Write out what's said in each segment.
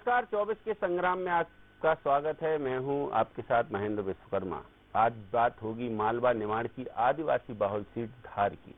नमस्कार, 24 के संग्राम में आपका स्वागत है। मैं हूं आपके साथ महेंद्र विश्वकर्मा। आज बात होगी मालवा निमाड़ की आदिवासी बाहुल सीट धार की।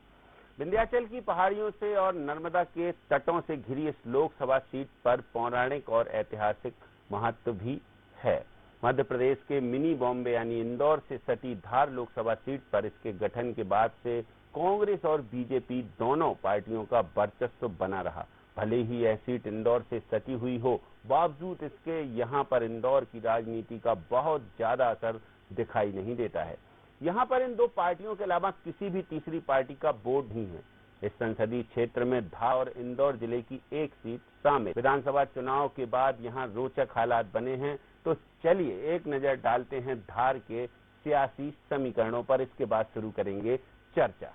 विंध्याचल की पहाड़ियों से और नर्मदा के तटों से घिरी इस लोकसभा सीट पर पौराणिक और ऐतिहासिक महत्व भी है। मध्य प्रदेश के मिनी बॉम्बे यानी इंदौर से सटी धार लोकसभा सीट पर इसके गठन के बाद से कांग्रेस और बीजेपी दोनों पार्टियों का वर्चस्व बना रहा। भले ही यह सीट इंदौर से सटी हुई हो, बावजूद इसके यहाँ पर इंदौर की राजनीति का बहुत ज्यादा असर दिखाई नहीं देता है। यहाँ पर इन दो पार्टियों के अलावा किसी भी तीसरी पार्टी का बोर्ड नहीं है। इस संसदीय क्षेत्र में धार और इंदौर जिले की एक सीट शामिल। विधानसभा चुनाव के बाद यहाँ रोचक हालात बने हैं, तो चलिए एक नजर डालते हैं धार के सियासी समीकरणों पर। इसके बाद शुरू करेंगे चर्चा।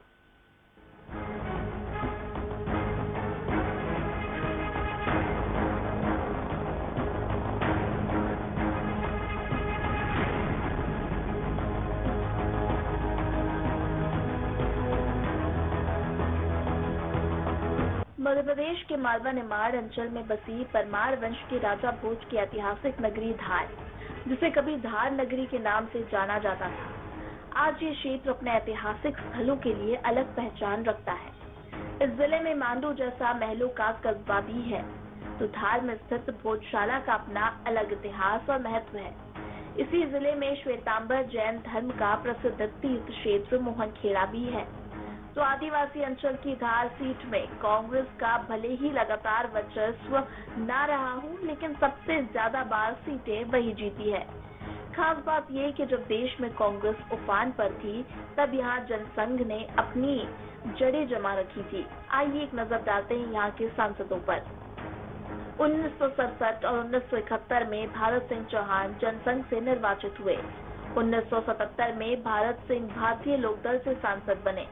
मध्य प्रदेश के मालवा निमाड़ अंचल में बसी परमार वंश के राजा भोज की ऐतिहासिक नगरी धार, जिसे कभी धार नगरी के नाम से जाना जाता था, आज ये क्षेत्र अपने ऐतिहासिक स्थलों के लिए अलग पहचान रखता है। इस जिले में मांडू जैसा महलों का कस्बा भी है, तो धार में स्थित भोजशाला का अपना अलग इतिहास और महत्व है। इसी जिले में श्वेतांबर जैन धर्म का प्रसिद्ध तीर्थ क्षेत्र मोहनखेड़ा भी है। तो आदिवासी अंचल की धार सीट में कांग्रेस का भले ही लगातार वर्चस्व न रहा हो, लेकिन सबसे ज्यादा बार सीटें वही जीती है। खास बात यह कि जब देश में कांग्रेस उफान पर थी, तब यहाँ जनसंघ ने अपनी जड़ें जमा रखी थी। आइए एक नजर डालते हैं यहाँ के सांसदों पर। 1967 और 1971 में भारत सिंह चौहान जनसंघ से निर्वाचित हुए। 1977 में भारत सिंह भारतीय लोकदल से सांसद बने।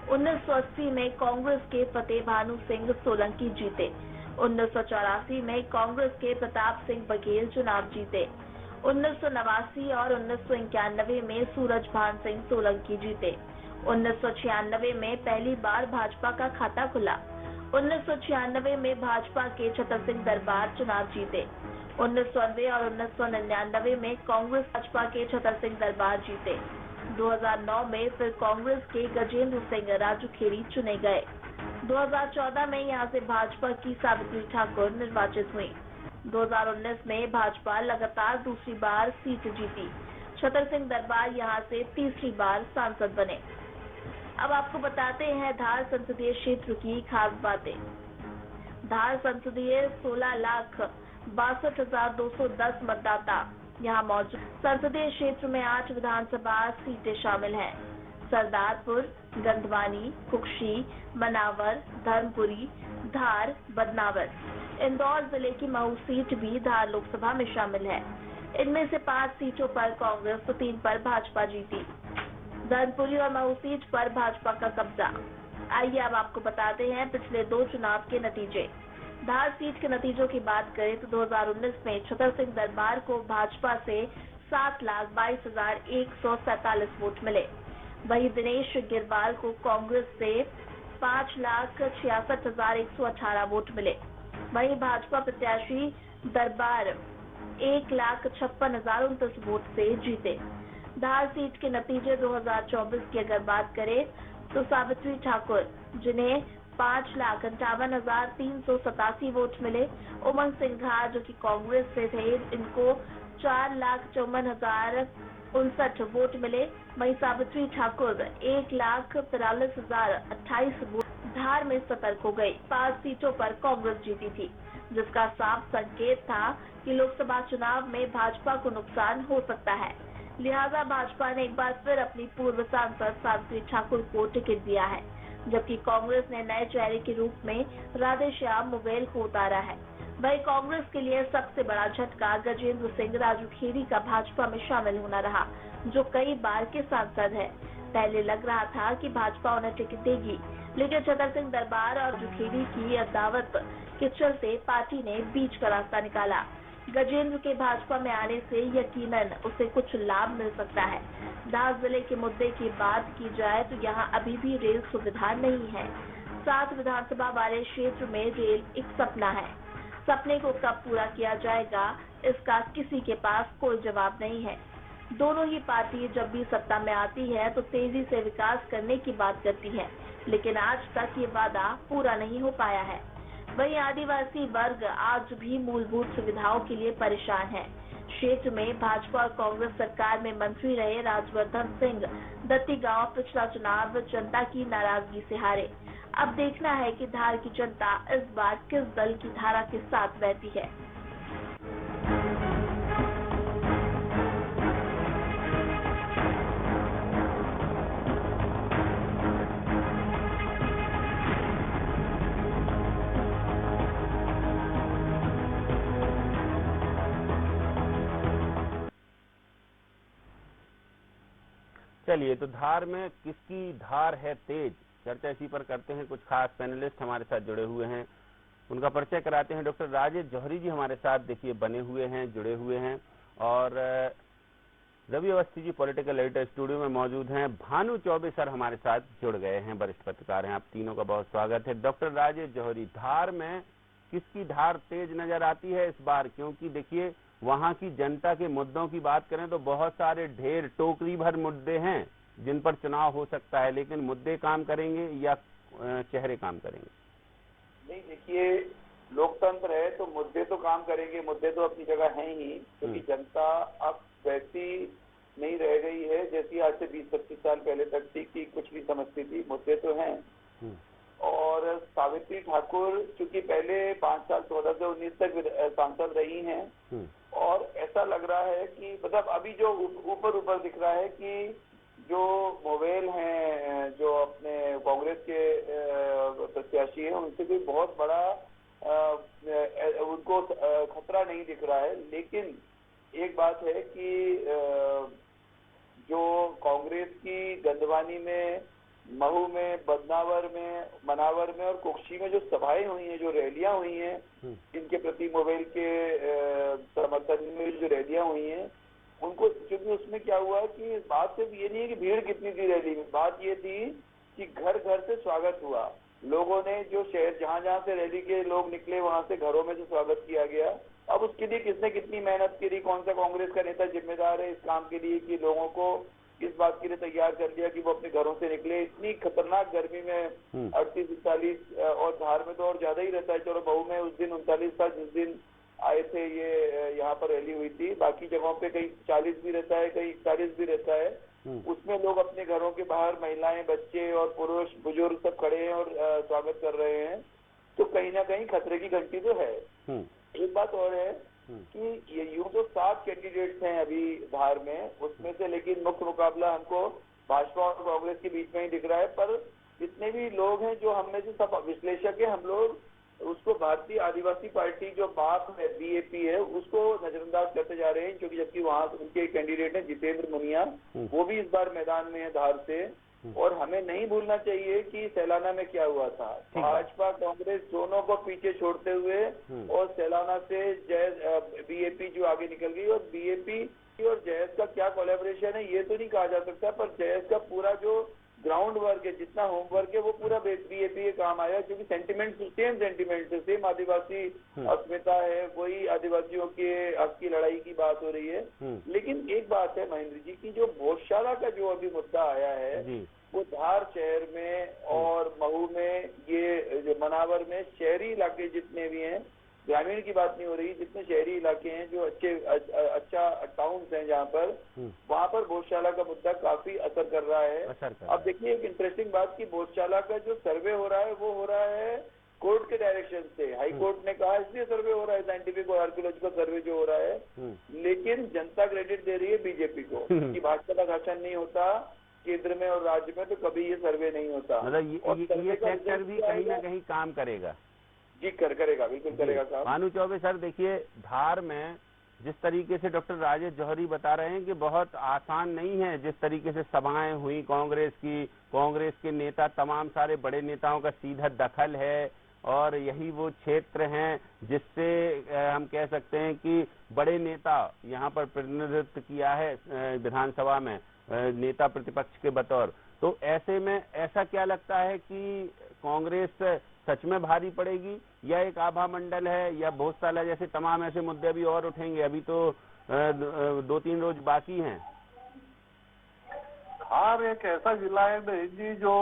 1980 में कांग्रेस के फतेह भानु सिंह सोलंकी जीते। 1984 में कांग्रेस के प्रताप सिंह बघेल चुनाव जीते। 1989 और 1991 में सूरज भान सिंह सोलंकी जीते। 1996 में पहली बार भाजपा का खाता खुला। 1996 में भाजपा के छतर सिंह दरबार चुनाव जीते। 1990 और 1999 में कांग्रेस भाजपा के छतर सिंह दरबार जीते। 2009 में फिर कांग्रेस के गजेंद्र सिंह राजूखेड़ी चुने गए। 2014 में यहां से भाजपा की सावित्री ठाकुर निर्वाचित हुई। 2019 में भाजपा लगातार दूसरी बार सीट जीती। छतर सिंह दरबार यहां से तीसरी बार सांसद बने। अब आपको बताते हैं धार संसदीय क्षेत्र की खास बातें। धार संसदीय 16,62,210 मतदाता यहाँ मौजूद। संसदीय क्षेत्र में 8 विधानसभा सीटें शामिल हैं। सरदारपुर, गंधवानी, कुक्षी, मनावर, धर्मपुरी, धार, बदनावर। इंदौर जिले की महू सीट भी धार लोकसभा में शामिल है। इनमें से 5 सीटों पर कांग्रेस तो 3 पर भाजपा जीती। धर्मपुरी और महू सीट पर भाजपा का कब्जा। आइए अब आपको बताते हैं पिछले 2 चुनाव के नतीजे। धार सीट के नतीजों की बात करें तो 2019 में छतर सिंह दरबार को भाजपा से 7,22,147 वोट मिले। वहीं दिनेश गिरवाल को कांग्रेस से 5,66,118 वोट मिले। वहीं भाजपा प्रत्याशी दरबार 1,56,029 वोट से जीते। धार सीट के नतीजे 2024 की अगर बात करें तो सावित्री ठाकुर, जिन्हें 5,58,387 वोट मिले। उमंग सिंघा, जो कि कांग्रेस से थे, इनको 4,54,059 वोट मिले। वहीं सावित्री ठाकुर 1,43,028 वोट धार में सतर्क हो गई। 5 सीटों पर कांग्रेस जीती थी, जिसका साफ संकेत था कि लोकसभा चुनाव में भाजपा को नुकसान हो सकता है। लिहाजा भाजपा ने एक बार फिर अपनी पूर्व सांसद सावित्री ठाकुर को टिकट दिया है, जबकि कांग्रेस ने नए चेहरे के रूप में राधेश्याम मुगेल को उतारा है। वहीं कांग्रेस के लिए सबसे बड़ा झटका गजेंद्र सिंह राजूखेड़ी का भाजपा में शामिल होना रहा, जो कई बार के सांसद है। पहले लग रहा था कि भाजपा उन्हें टिकट देगी, लेकिन छतर सिंह दरबार और राजूखेड़ी की अदावत के चलते पार्टी ने बीच का रास्ता निकाला। गजेंद्र के भाजपा में आने से यकीनन उसे कुछ लाभ मिल सकता है। धार जिले के मुद्दे की बात की जाए तो यहाँ अभी भी रेल सुविधा नहीं है। 7 विधानसभा वाले क्षेत्र में रेल एक सपना है। सपने को कब पूरा किया जाएगा, इसका किसी के पास कोई जवाब नहीं है। दोनों ही पार्टी जब भी सत्ता में आती है तो तेजी से विकास करने की बात करती है, लेकिन आज तक ये वादा पूरा नहीं हो पाया है। वहीं आदिवासी वर्ग आज भी मूलभूत सुविधाओं के लिए परेशान है। क्षेत्र में भाजपा और कांग्रेस सरकार में मंत्री रहे राजवर्धन सिंह दत्ती गांव पिछला चुनाव जनता की नाराजगी से हारे। अब देखना है कि धार की जनता इस बार किस दल की धारा के साथ बहती है। चलिए, तो धार में किसकी धार है तेज, चर्चा इसी पर करते हैं। कुछ खास पैनलिस्ट हमारे साथ जुड़े हुए हैं, उनका परिचय कराते हैं। डॉक्टर राजेश जौहरी जी हमारे साथ देखिए बने हुए हैं, जुड़े हुए हैं, और Ravi Awasthi ji political editor studio में मौजूद हैं। भानु चौबे सर हमारे साथ जुड़ गए हैं, वरिष्ठ पत्रकार हैं। आप तीनों का बहुत स्वागत है। डॉक्टर राजेश जौहरी, धार में किसकी धार तेज नजर आती है इस बार? क्योंकि देखिए वहां की जनता के मुद्दों की बात करें तो बहुत सारे ढेर टोकरी भर मुद्दे हैं जिन पर चुनाव हो सकता है, लेकिन मुद्दे काम करेंगे या चेहरे काम करेंगे? नहीं, देखिए, लोकतंत्र है तो मुद्दे तो काम करेंगे, मुद्दे तो अपनी जगह हैं ही, क्योंकि जनता अब वैसी नहीं रह गई है जैसी आज से 20-25 साल पहले तक थी कि कुछ भी समझती थी। मुद्दे तो हैं। और सावित्री ठाकुर चूंकि पहले 5 साल 14 से 19 तक सांसद रही हैं, और ऐसा लग रहा है कि मतलब अभी जो ऊपर दिख रहा है कि जो मोवेल हैं, जो अपने कांग्रेस के प्रत्याशी हैं, उनसे कोई बहुत बड़ा उनको खतरा नहीं दिख रहा है। लेकिन एक बात है कि जो कांग्रेस की गंदवानी में, महू में, बदनावर में, मनावर में और कुक्षी में जो सभाएं हुई हैं, जो रैलियां हुई हैं, इनके प्रति मोबाइल के समर्थन में जो रैलियां हुई हैं, उनको क्योंकि उसमें क्या हुआ कि बात सिर्फ ये नहीं है कि भीड़ कितनी थी रैली में, बात ये थी कि घर घर से स्वागत हुआ। लोगों ने जो शहर जहां से रैली के लोग निकले वहां से घरों में से स्वागत किया गया। अब उसके लिए किसने कितनी मेहनत करी, कौन सा कांग्रेस का नेता जिम्मेदार है इस काम के लिए कि लोगों को इस बात के लिए तैयार कर दिया कि वो अपने घरों से निकले। इतनी खतरनाक गर्मी में 38-39 और धार में तो और ज्यादा ही रहता है। चलो बहू में उस दिन 39 था जिस दिन आए थे, ये यहाँ पर रैली हुई थी। बाकी जगहों पे कहीं 40 भी रहता है, कहीं 41 भी रहता है। उसमें लोग अपने घरों के बाहर महिलाएं, बच्चे और पुरुष बुजुर्ग सब खड़े हैं और स्वागत कर रहे हैं। तो कहीं ना कहीं खतरे की घंटी तो है। एक बात और है कि ये यूं तो 7 कैंडिडेट्स हैं अभी धार में, उसमें से लेकिन मुख्य मुकाबला हमको भाजपा और कांग्रेस के बीच में ही दिख रहा है। पर जितने भी लोग हैं, जो हम में से सब विश्लेषक है, हम लोग उसको भारतीय आदिवासी पार्टी जो बाप है, बीएपी है, उसको नजरअंदाज करते जा रहे हैं, क्योंकि जबकि वहां उनके कैंडिडेट हैं जितेंद्र मुनिया, वो भी इस बार मैदान में है धार से। और हमें नहीं भूलना चाहिए कि सैलाना में क्या हुआ था। भाजपा कांग्रेस दोनों को पीछे छोड़ते हुए और सैलाना से बीएपी जो आगे निकल गई, और बीएपी और जयस का क्या कोलैबोरेशन है ये तो नहीं कहा जा सकता, पर जयस का पूरा जो ग्राउंड वर्क है, जितना होमवर्क है, वो पूरा बीएपी के काम आया, क्योंकि सेम सेंटिमेंट से सेम आदिवासी अस्मिता है, वही आदिवासियों के हक की लड़ाई की बात हो रही है। लेकिन एक बात है महेंद्र जी की, जो भोजशाला का जो अभी मुद्दा आया है, वो धार शहर में और महू में, ये जो मनावर में शहरी इलाके जितने भी हैं, ग्रामीण की बात नहीं हो रही, जितने शहरी इलाके हैं जो अच्छा टाउन्स हैं जहाँ पर, वहाँ पर भोजशाला का मुद्दा काफी असर कर रहा है। अब देखिए एक इंटरेस्टिंग बात की, भोजशाला का जो सर्वे हो रहा है वो हो रहा है कोर्ट के डायरेक्शन से। हाई कोर्ट ने कहा इसलिए सर्वे हो रहा है, साइंटिफिक और आर्कियोलॉजिकल सर्वे जो हो रहा है, लेकिन जनता क्रेडिट दे रही है बीजेपी को कि भाजपा का शासन नहीं होता केंद्र में और राज्य में, तो कभी ये सर्वे नहीं होता। मतलब ये सेक्टर भी कहीं ना कहीं काम करेगा। जी करेगा, बिल्कुल करेगा काम। भानु चौबे सर, देखिए धार में जिस तरीके से डॉक्टर राजेश जौहरी बता रहे हैं कि बहुत आसान नहीं है, जिस तरीके से सभाएं हुई कांग्रेस की, कांग्रेस के नेता, तमाम सारे बड़े नेताओं का सीधा दखल है, और यही वो क्षेत्र हैं जिससे हम कह सकते हैं कि बड़े नेता यहाँ पर प्रतिनिधित्व किया है विधानसभा में, नेता प्रतिपक्ष के बतौर। तो ऐसे में ऐसा क्या लगता है कि कांग्रेस सच में भारी पड़ेगी, या एक आभा मंडल है, या भोजशाला, जैसे तमाम ऐसे मुद्दे भी और उठेंगे? अभी तो 2-3 रोज बाकी हैं। धार एक ऐसा जिला है बहन जी जो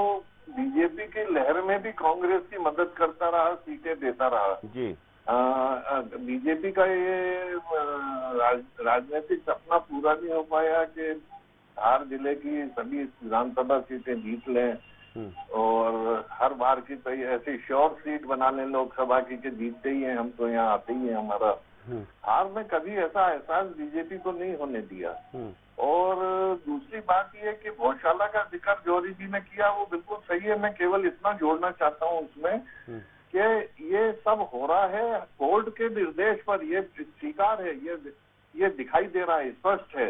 बीजेपी की लहर में भी कांग्रेस की मदद करता रहा, सीटें देता रहा जी। बीजेपी का ये राजनीतिक सपना पूरा नहीं हो पाया कि धार जिले की सभी विधानसभा सीटें जीत लें और हर बार की तो ऐसी श्योर सीट बना लें लोकसभा की कि जीतते ही हैं हम, तो यहाँ आते ही हैं हमारा। धार में कभी ऐसा एहसास बीजेपी को नहीं होने दिया। और दूसरी बात यह कि भोजशाला का जिक्र जौहरी जी ने किया, वो बिल्कुल सही है। मैं केवल इतना जोड़ना चाहता हूँ उसमें कि ये सब हो रहा है कोर्ट के निर्देश पर, ये स्वीकार है, ये दिखाई दे रहा है, स्पष्ट है।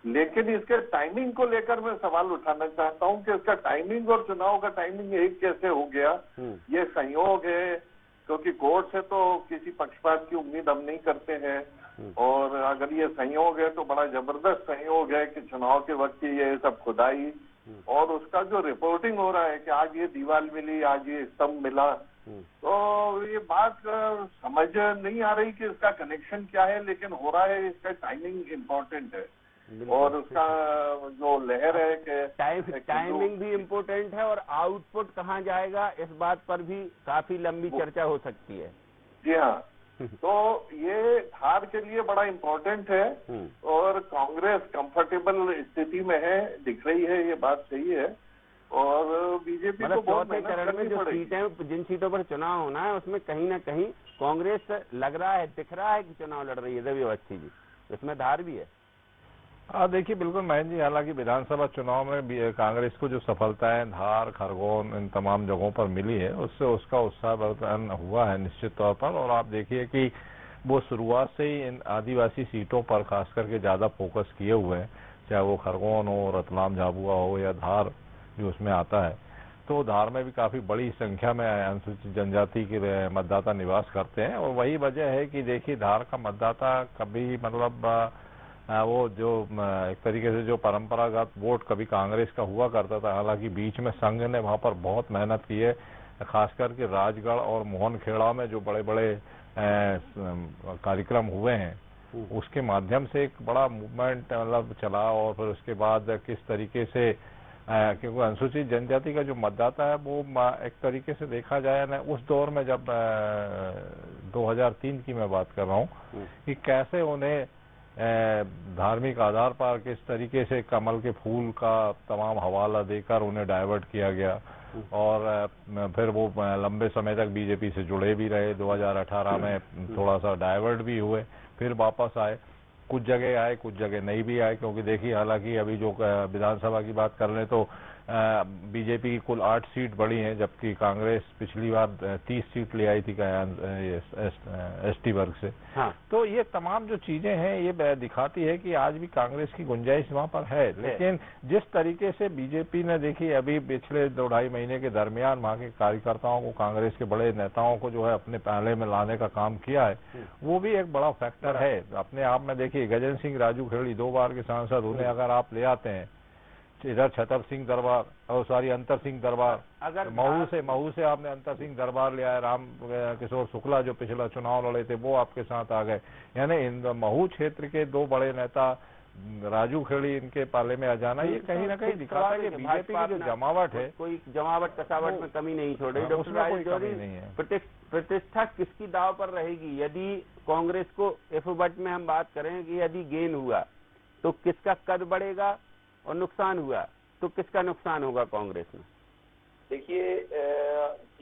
लेकिन इसके टाइमिंग को लेकर मैं सवाल उठाना चाहता हूँ कि इसका टाइमिंग और चुनाव का टाइमिंग एक कैसे हो गया। ये संयोग है, क्योंकि कोर्ट से तो किसी पक्षपात की उम्मीद हम नहीं करते हैं, और अगर ये संयोग है तो बड़ा जबरदस्त संयोग है कि चुनाव के वक्त ये सब खुदाई और उसका जो रिपोर्टिंग हो रहा है कि आज ये दीवार मिली, आज ये स्तंभ मिला, तो ये बात समझ नहीं आ रही कि इसका कनेक्शन क्या है, लेकिन हो रहा है। इसका टाइमिंग इम्पोर्टेंट है और उसका जो लहर है कि टाइमिंग भी इम्पोर्टेंट है, और आउटपुट कहाँ जाएगा इस बात पर भी काफी लंबी चर्चा हो सकती है। जी हाँ, तो ये धार के लिए बड़ा इम्पोर्टेंट है और कांग्रेस कंफर्टेबल स्थिति में है, दिख रही है, ये बात सही है। और बीजेपी को बहुत चौथे चरण में जो सीटें, जिन सीटों पर चुनाव होना है, उसमें कहीं ना कहीं कांग्रेस लग रहा है, दिख रहा है कि चुनाव लड़ रही है। रवि अवस्थी जी, इसमें धार भी है। देखिए बिल्कुल महेंद्र जी, हालांकि विधानसभा चुनाव में कांग्रेस को जो सफलता है धार, खरगोन, इन तमाम जगहों पर मिली है, उससे उसका उत्साहवर्धन हुआ है निश्चित तौर पर। और आप देखिए कि वो शुरुआत से ही इन आदिवासी सीटों पर खास करके ज्यादा फोकस किए हुए हैं, चाहे वो खरगोन हो, रतलाम झाबुआ हो या धार जो उसमें आता है। तो धार में भी काफी बड़ी संख्या में अनुसूचित जनजाति के मतदाता निवास करते हैं, और वही वजह है कि देखिए धार का मतदाता कभी मतलब वो जो एक तरीके से जो परंपरागत वोट कभी कांग्रेस का हुआ करता था, हालांकि बीच में संघ ने वहां पर बहुत मेहनत की है, खास करके राजगढ़ और मोहनखेड़ा में जो बड़े बड़े कार्यक्रम हुए हैं, उसके माध्यम से एक बड़ा मूवमेंट मतलब चला। और फिर उसके बाद किस तरीके से, क्योंकि अनुसूचित जनजाति का जो मतदाता है वो एक तरीके से देखा जाए ना, उस दौर में जब 2003 की मैं बात कर रहा हूँ, कि कैसे उन्हें धार्मिक आधार पर किस तरीके से कमल के फूल का तमाम हवाला देकर उन्हें डाइवर्ट किया गया, और फिर वो लंबे समय तक बीजेपी से जुड़े भी रहे। 2018 में थोड़ा सा डाइवर्ट भी हुए, फिर वापस आए, कुछ जगह आए, कुछ जगह नहीं भी आए। क्योंकि देखिए हालांकि अभी जो विधानसभा की बात कर लें तो बीजेपी की कुल 8 सीट बढ़ी हैं, जबकि कांग्रेस पिछली बार 30 सीट ले आई थी एसटी वर्ग से। हाँ। तो ये तमाम जो चीजें हैं ये दिखाती है कि आज भी कांग्रेस की गुंजाइश वहां पर है, लेकिन जिस तरीके से बीजेपी ने देखी अभी पिछले 2-2.5 महीने के दरमियान वहां के कार्यकर्ताओं को, कांग्रेस के बड़े नेताओं को जो है अपने पहले में लाने का काम किया है, वो भी एक बड़ा फैक्टर है अपने आप में। देखिए गजेंद्र सिंह राजू खेड़ी 2 बार के सांसद, उन्हें अगर आप ले आते हैं इधर छतर सिंह दरबार और अंतर सिंह दरबार, अगर महू से आपने अंतर सिंह दरबार ले आए, राम किशोर शुक्ला जो पिछला चुनाव लड़े थे वो आपके साथ आ गए, यानी इन महू क्षेत्र के 2 बड़े नेता राजू खेड़ी इनके पाले में आ जाना, ये कहीं ना कहीं दिखाता है कि बीजेपी की जो जमावट है, कोई जमावट कसावट में कमी नहीं छोड़ रही। उसमें कोई कमी नहीं है। प्रतिष्ठा किसकी दाव पर रहेगी? यदि कांग्रेस को एफबट में हम बात करें कि यदि गेन हुआ तो किसका कद बढ़ेगा, और नुकसान हुआ तो किसका नुकसान होगा कांग्रेस में? देखिए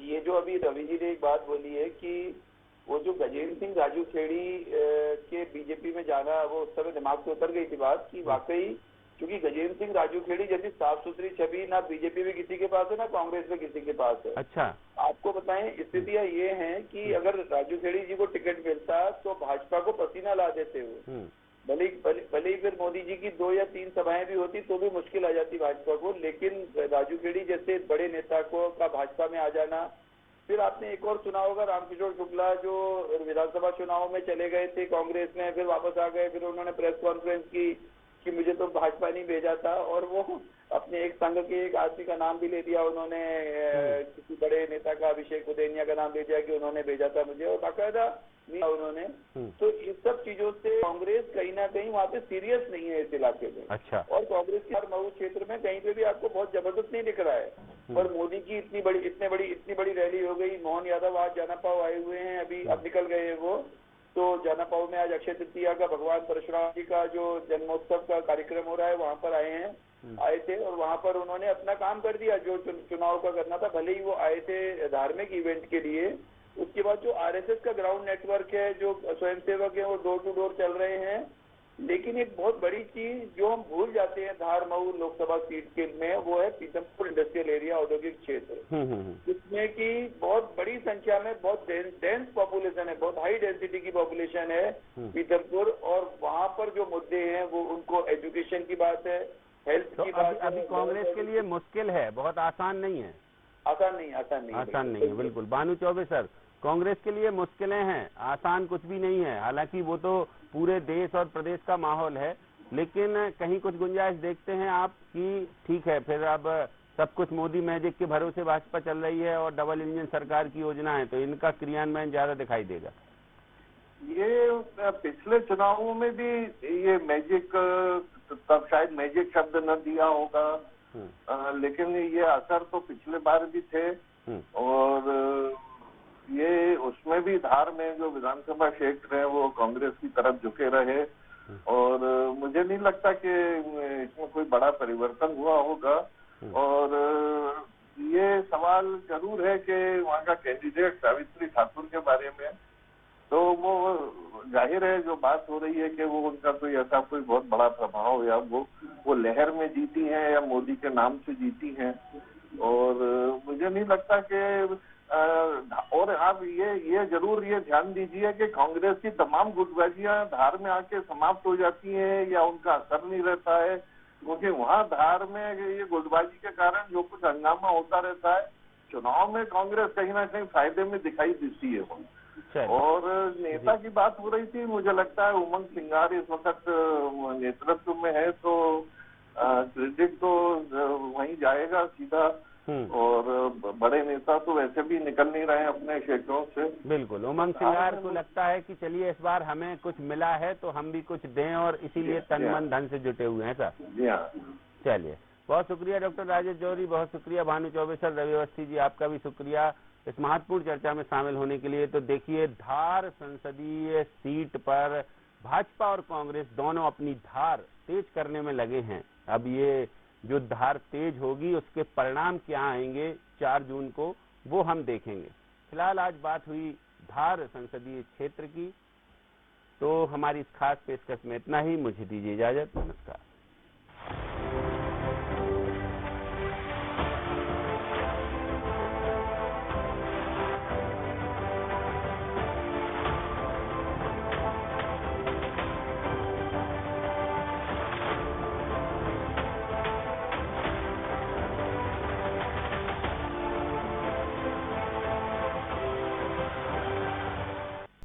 ये जो अभी रवि जी ने एक बात बोली है कि वो जो गजेंद्र सिंह राजू खेड़ी के बीजेपी में जाना, वो उस समय दिमाग से उतर गई थी बात कि वाकई, क्योंकि गजेंद्र सिंह राजू खेड़ी जैसी साफ सुथरी छवि ना बीजेपी में किसी के पास है ना कांग्रेस में किसी के पास है। अच्छा, आपको बताएं स्थितियां ये हैं कि अगर राजू खेड़ी जी को टिकट मिलता तो भाजपा को पसीना ला देते हुए, भले ही फिर मोदी जी की 2 या 3 सभाएं भी होती तो भी मुश्किल आ जाती भाजपा को, लेकिन राजू खेड़ी जैसे बड़े नेता का भाजपा में आ जाना। फिर आपने एक और सुना होगा रामकिशोर शुक्ला जो विधानसभा चुनाव में चले गए थे कांग्रेस में, फिर वापस आ गए, फिर उन्होंने प्रेस कॉन्फ्रेंस की कि मुझे तो भाजपा नहीं भेजा था, और वो अपने एक संघ के एक आदमी का नाम भी ले दिया उन्होंने, किसी बड़े नेता का, अभिषेक उदेनिया का नाम ले दिया कि उन्होंने भेजा था मुझे, और बाकायदा उन्होंने। तो इस सब चीजों से कांग्रेस कहीं ना कहीं वहाँ पे सीरियस नहीं है इस इलाके में। अच्छा। और कांग्रेस के मऊ क्षेत्र में कहीं पे भी आपको बहुत जबरदस्त नहीं दिख रहा है। पर मोदी की इतनी बड़ी रैली हो गई। मोहन यादव आज जानापाव आए हुए हैं, अभी अब निकल गए हैं वो। तो जानापाव में आज अक्षय तृतीया का, भगवान परशुराम जी का जो जन्मोत्सव का कार्यक्रम हो रहा है, वहाँ पर आए थे और वहाँ पर उन्होंने अपना काम कर दिया जो चुनाव का करना था। भले ही वो आए थे धार्मिक इवेंट के लिए। उसके बाद जो आरएसएस का ग्राउंड नेटवर्क है, जो स्वयंसेवक है, वो डोर टू डोर चल रहे हैं। लेकिन एक बहुत बड़ी चीज जो हम भूल जाते हैं धार मऊ लोकसभा सीट के में, वो है पीथमपुर इंडस्ट्रियल एरिया, औद्योगिक क्षेत्र, जिसमें कि बहुत बड़ी संख्या में बहुत डेंस पॉपुलेशन है, बहुत हाई डेंसिटी की पॉपुलेशन है पीथमपुर। और वहाँ पर जो मुद्दे हैं वो उनको एजुकेशन की बात है, हेल्थ की बात है। अभी कांग्रेस के लिए मुश्किल है, बहुत आसान नहीं है। आसान नहीं है, बिल्कुल। भानु चौबे सर, कांग्रेस के लिए मुश्किलें हैं, आसान कुछ भी नहीं है। हालांकि वो तो पूरे देश और प्रदेश का माहौल है, लेकिन कहीं कुछ गुंजाइश देखते हैं आप कि ठीक है, फिर अब सब कुछ मोदी मैजिक के भरोसे भाजपा चल रही है और डबल इंजन सरकार की योजना है, तो इनका क्रियान्वयन ज्यादा दिखाई देगा। ये पिछले चुनावों में भी ये मैजिक, तब शायद मैजिक शब्द न दिया होगा, लेकिन ये असर तो पिछले बार भी थे। और ये उसमें भी धार में जो विधानसभा क्षेत्र है वो कांग्रेस की तरफ झुके रहे। और मुझे नहीं लगता कि इसमें कोई बड़ा परिवर्तन हुआ होगा। और ये सवाल जरूर है कि वहाँ का कैंडिडेट सावित्री ठाकुर के बारे में, तो वो जाहिर है जो बात हो रही है कि वो उनका कोई ऐसा कोई बहुत बड़ा प्रभाव, या वो लहर में जीती हैं या मोदी के नाम से जीती हैं। और मुझे नहीं लगता कि और आप ये जरूर ये ध्यान दीजिए कि कांग्रेस की तमाम गुटबाजियां धार में आके समाप्त हो जाती हैं या उनका असर नहीं रहता है, क्योंकि वहाँ धार में ये गुटबाजी के कारण जो कुछ हंगामा होता रहता है, चुनाव में कांग्रेस कहीं ना कहीं फायदे में दिखाई देती है। और नेता की बात हो रही थी, मुझे लगता है उमंग सिंगार इस वक्त नेतृत्व में है, तो क्रेडिट तो वहीं जाएगा सीधा। और बड़े नेता तो वैसे भी निकल नहीं रहे हैं अपने क्षेत्रों से। बिल्कुल, उमंग सिंगार को लगता है कि चलिए इस बार हमें कुछ मिला है तो हम भी कुछ दें, और इसीलिए तन मन धन से जुटे हुए हैं सर। जी हाँ, चलिए, बहुत शुक्रिया डॉक्टर राजेश जौहरी, बहुत शुक्रिया भानु चौबे सर, रवि अवस्थी जी आपका भी शुक्रिया इस महत्वपूर्ण चर्चा में शामिल होने के लिए। तो देखिए, धार संसदीय सीट पर भाजपा और कांग्रेस दोनों अपनी धार तेज करने में लगे हैं। अब ये जो धार तेज होगी उसके परिणाम क्या आएंगे 4 जून को, वो हम देखेंगे। फिलहाल आज बात हुई धार संसदीय क्षेत्र की, तो हमारी इस खास पेशकश में इतना ही। मुझे दीजिए इजाजत, नमस्कार।